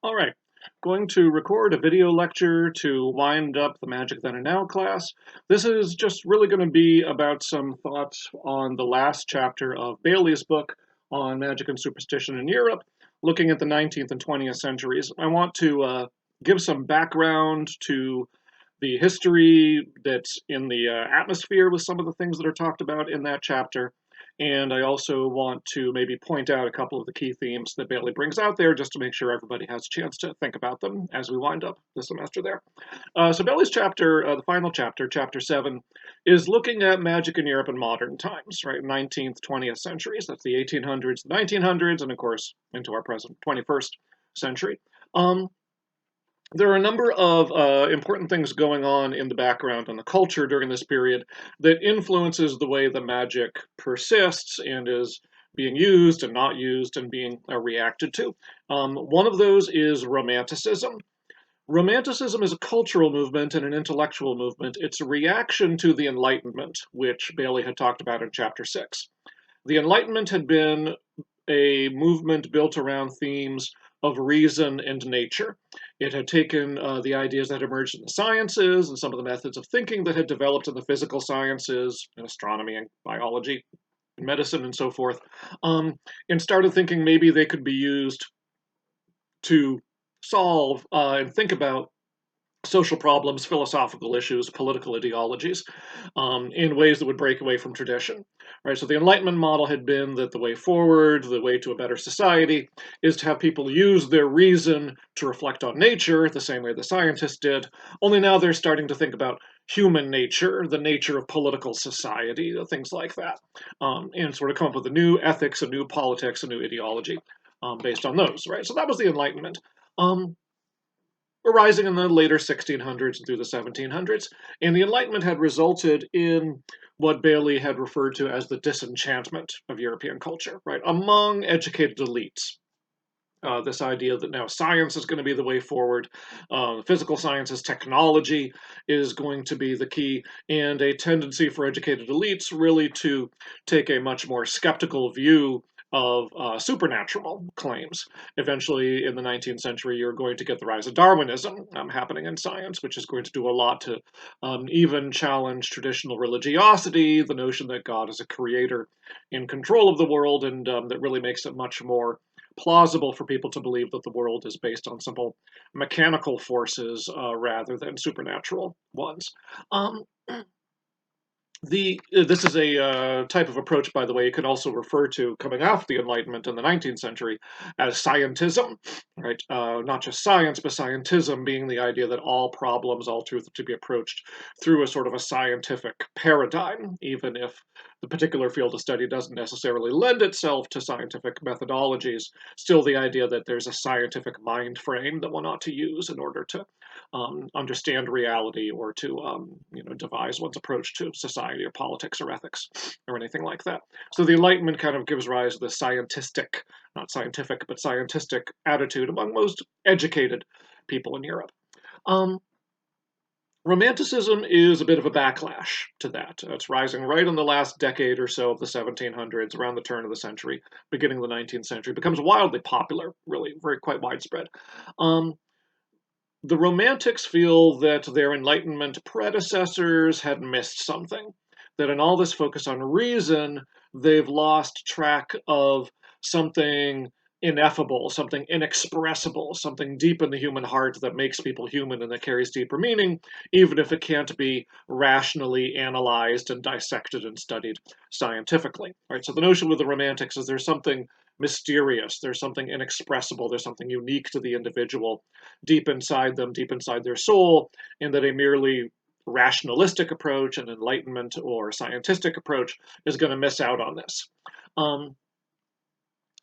All right, going to record a video lecture to wind up the Magic Then and Now class. This is just really going to be about some thoughts on the last chapter of Bailey's book on magic and superstition in Europe, looking at the 19th and 20th centuries. I want to give some background to the history that's in the atmosphere with some of the things that are talked about in that chapter. And I also want to maybe point out a couple of the key themes that Bailey brings out there just to make sure everybody has a chance to think about them as we wind up the semester there. So Bailey's chapter, the final chapter, chapter 7, is looking at magic in Europe in modern times, right? 19th, 20th centuries. That's the 1800s, 1900s, and of course into our present 21st century. There are a number of important things going on in the background and the culture during this period that influences the way the magic persists and is being used and not used and being reacted to. One of those is romanticism. Romanticism is a cultural movement and an intellectual movement. It's a reaction to the Enlightenment, which Bailey had talked about in chapter 6. The Enlightenment had been a movement built around themes of reason and nature. It had taken the ideas that emerged in the sciences and some of the methods of thinking that had developed in the physical sciences, in astronomy and biology, and medicine and so forth, and started thinking maybe they could be used to solve and think about social problems, philosophical issues, political ideologies, in ways that would break away from tradition. Right. So the Enlightenment model had been that the way forward, the way to a better society, is to have people use their reason to reflect on nature, the same way the scientists did. Only now they're starting to think about human nature, the nature of political society, things like that, and sort of come up with a new ethics, a new politics, a new ideology based on those. Right. So that was the Enlightenment. Arising in the later 1600s and through the 1700s. And the Enlightenment had resulted in what Bailey had referred to as the disenchantment of European culture, right, among educated elites. This idea that now science is going to be the way forward, physical sciences, technology is going to be the key, and a tendency for educated elites really to take a much more skeptical view of supernatural claims. Eventually, in the 19th century, you're going to get the rise of Darwinism happening in science, which is going to do a lot to even challenge traditional religiosity, the notion that God is a creator in control of the world, and that really makes it much more plausible for people to believe that the world is based on simple mechanical forces rather than supernatural ones. Um, this is a type of approach, by the way, you could also refer to coming after the Enlightenment in the 19th century as scientism, right? Not just science, but scientism being the idea that all problems, all truth, are to be approached through a sort of a scientific paradigm, even if the particular field of study doesn't necessarily lend itself to scientific methodologies. Still, the idea that there's a scientific mind frame that one ought to use in order to understand reality or to devise one's approach to society or politics or ethics or anything like that. So the Enlightenment kind of gives rise to the scientistic, not scientific, but scientistic attitude among most educated people in Europe. Um, Romanticism is a bit of a backlash to that. It's rising right in the last decade or so of the 1700s, around the turn of the century, beginning of the 19th century. It becomes wildly popular, really, very quite widespread. Um, the Romantics feel that their Enlightenment predecessors had missed something, that in all this focus on reason, they've lost track of something ineffable, something inexpressible, something deep in the human heart that makes people human and that carries deeper meaning, even if it can't be rationally analyzed and dissected and studied scientifically. Right? So the notion with the Romantics is there's something mysterious, there's something inexpressible, there's something unique to the individual deep inside them, deep inside their soul, and that a merely rationalistic approach, an enlightenment or scientific approach, is going to miss out on this. Um,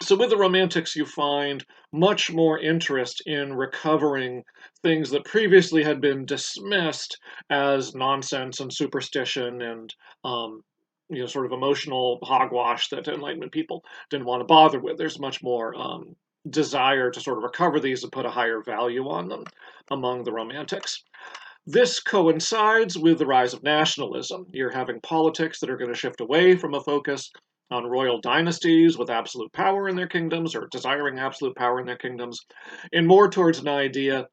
so with the Romantics, you find much more interest in recovering things that previously had been dismissed as nonsense and superstition and sort of emotional hogwash that Enlightenment people didn't want to bother with. There's much more desire to sort of recover these and put a higher value on them among the Romantics. This coincides with the rise of nationalism. You're having politics that are going to shift away from a focus on royal dynasties with absolute power in their kingdoms or desiring absolute power in their kingdoms, and more towards an idea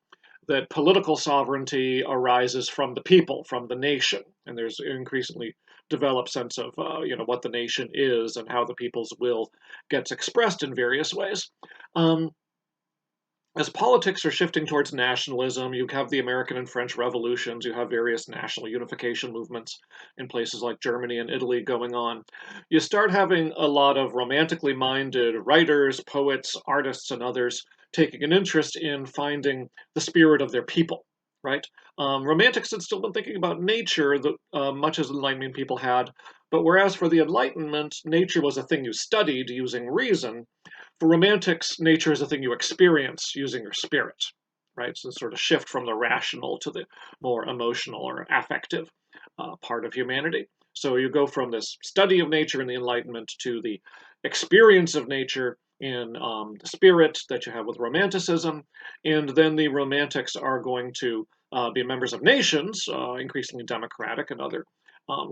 that political sovereignty arises from the people, from the nation, and there's an increasingly developed sense of what the nation is and how the people's will gets expressed in various ways. Um, as politics are shifting towards nationalism, you have the American and French revolutions, you have various national unification movements in places like Germany and Italy going on. You start having a lot of romantically minded writers, poets, artists, and others taking an interest in finding the spirit of their people, right? Romantics had still been thinking about nature, much as Enlightenment people had, but whereas for the Enlightenment, nature was a thing you studied using reason, for romantics, nature is a thing you experience using your spirit, right? So, sort of shift from the rational to the more emotional or affective part of humanity. So, you go from this study of nature in the Enlightenment to the experience of nature in the spirit that you have with Romanticism. And then the Romantics are going to be members of nations, increasingly democratic and other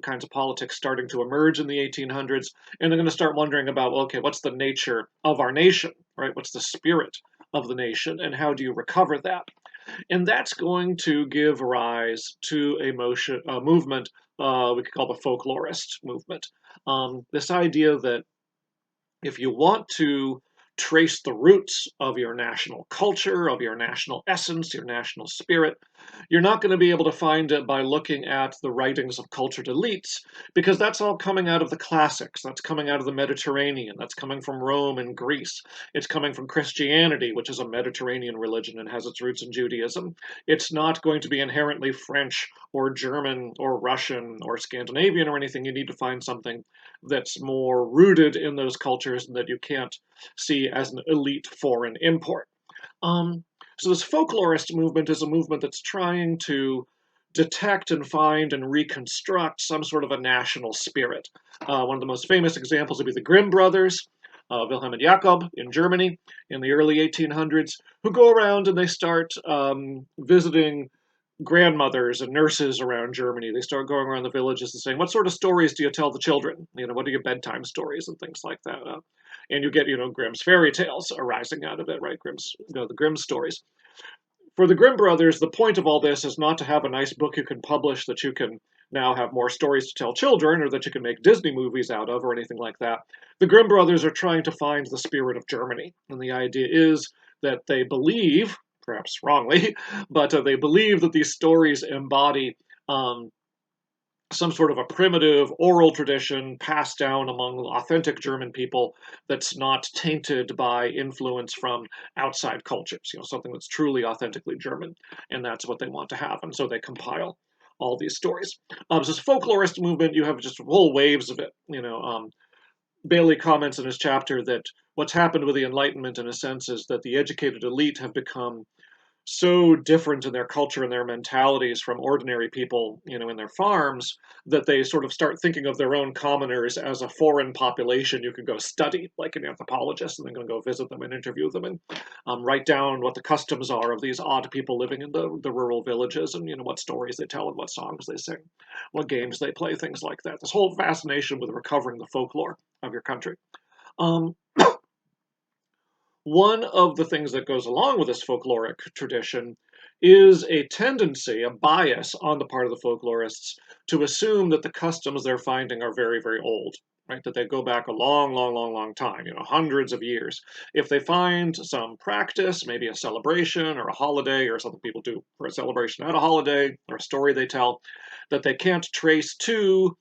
kinds of politics starting to emerge in the 1800s, and they're going to start wondering about, well, okay, what's the nature of our nation, right? What's the spirit of the nation, and how do you recover that? And that's going to give rise to a movement we could call the folklorist movement. This idea that if you want to trace the roots of your national culture, of your national essence, your national spirit, you're not going to be able to find it by looking at the writings of cultured elites, because that's all coming out of the classics. That's coming out of the Mediterranean. That's coming from Rome and Greece. It's coming from Christianity, which is a Mediterranean religion and has its roots in Judaism. It's not going to be inherently French or German or Russian or Scandinavian or anything. You need to find something that's more rooted in those cultures and that you can't see as an elite foreign import. Um, so this folklorist movement is a movement that's trying to detect and find and reconstruct some sort of a national spirit. One of the most famous examples would be the Grimm brothers, Wilhelm and Jakob in Germany in the early 1800s, who go around and they start visiting grandmothers and nurses around Germany. They start going around the villages and saying, "What sort of stories do you tell the children? What are your bedtime stories and things like that?" And you get, Grimm's fairy tales arising out of it, right? Grimm's, the Grimm stories. For the Grimm brothers, the point of all this is not to have a nice book you can publish that you can now have more stories to tell children or that you can make Disney movies out of or anything like that. The Grimm brothers are trying to find the spirit of Germany. And the idea is that they believe, perhaps wrongly, but they believe that these stories embody some sort of a primitive oral tradition passed down among authentic German people that's not tainted by influence from outside cultures, something that's truly authentically German. And that's what they want to have. And so they compile all these stories. So this folklorist movement, you have just whole waves of it. Bailey comments in his chapter that what's happened with the Enlightenment, in a sense, is that the educated elite have become so different in their culture and their mentalities from ordinary people, in their farms, that they sort of start thinking of their own commoners as a foreign population you can go study, like an anthropologist, and then going to go visit them and interview them and write down what the customs are of these odd people living in the rural villages and, what stories they tell and what songs they sing, what games they play, things like that. This whole fascination with recovering the folklore of your country. Um, One of the things that goes along with this folkloric tradition is a tendency, a bias on the part of the folklorists to assume that the customs they're finding are very, very old, right? That they go back a long, long, long, long time, hundreds of years. If they find some practice, maybe a celebration or a holiday or something people do for a celebration at a holiday or a story they tell, that they can't trace to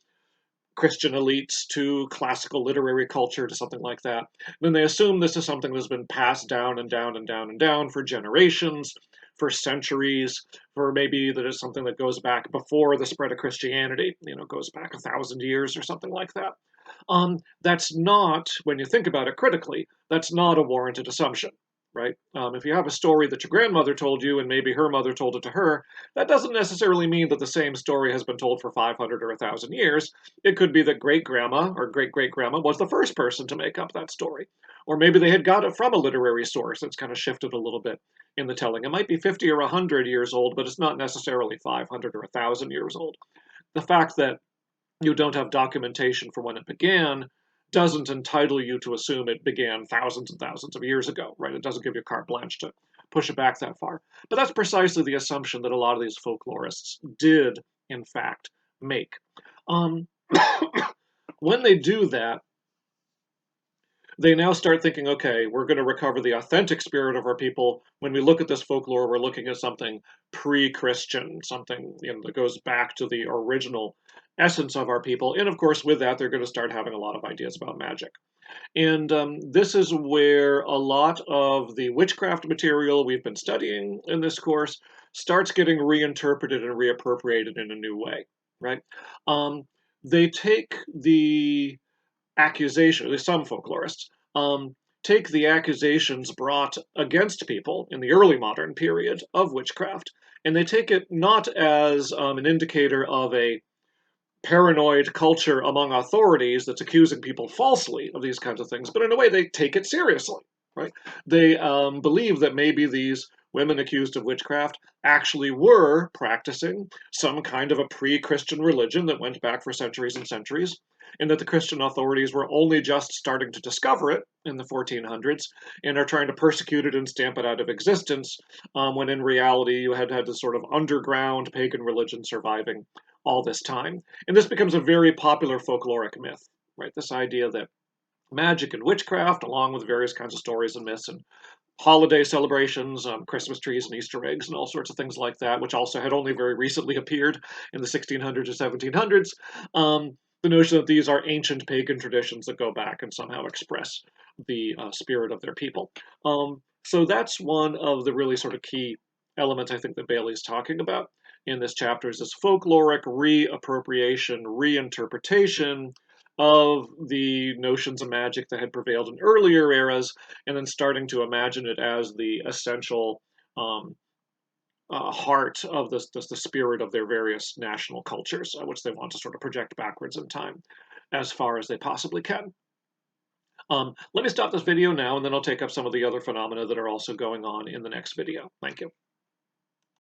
Christian elites to classical literary culture to something like that, then they assume this is something that's been passed down and down and down and down for generations, for centuries, for maybe that is something that goes back before the spread of Christianity, goes back 1,000 years or something like that. That's not, when you think about it critically, that's not a warranted assumption, right? If you have a story that your grandmother told you and maybe her mother told it to her, that doesn't necessarily mean that the same story has been told for 500 or 1,000 years. It could be that great grandma or great great grandma was the first person to make up that story. Or maybe they had got it from a literary source that's kind of shifted a little bit in the telling. It might be 50 or 100 years old, but it's not necessarily 500 or 1,000 years old. The fact that you don't have documentation for when it began doesn't entitle you to assume it began thousands and thousands of years ago, right? It doesn't give you carte blanche to push it back that far. But that's precisely the assumption that a lot of these folklorists did, in fact, make. Um, when they do that, they now start thinking, okay, we're going to recover the authentic spirit of our people. When we look at this folklore, we're looking at something pre-Christian, something that goes back to the original essence of our people. And of course, with that, they're going to start having a lot of ideas about magic. And this is where a lot of the witchcraft material we've been studying in this course starts getting reinterpreted and reappropriated in a new way, right? Um, they take the accusation, at least some folklorists, take the accusations brought against people in the early modern period of witchcraft, and they take it not as an indicator of a paranoid culture among authorities that's accusing people falsely of these kinds of things, but in a way they take it seriously, right? They believe that maybe these women accused of witchcraft actually were practicing some kind of a pre-Christian religion that went back for centuries and centuries, and that the Christian authorities were only just starting to discover it in the 1400s and are trying to persecute it and stamp it out of existence, when in reality you had this sort of underground pagan religion surviving all this time. And this becomes a very popular folkloric myth, right? This idea that magic and witchcraft, along with various kinds of stories and myths and holiday celebrations, Christmas trees and Easter eggs and all sorts of things like that, which also had only very recently appeared in the 1600s or 1700s. The notion that these are ancient pagan traditions that go back and somehow express the spirit of their people. So that's one of the really sort of key elements I think that Bailey's talking about in this chapter is this folkloric reappropriation, reinterpretation of the notions of magic that had prevailed in earlier eras, and then starting to imagine it as the essential um, heart of the spirit of their various national cultures, which they want to sort of project backwards in time as far as they possibly can. Let me stop this video now, and then I'll take up some of the other phenomena that are also going on in the next video. Thank you.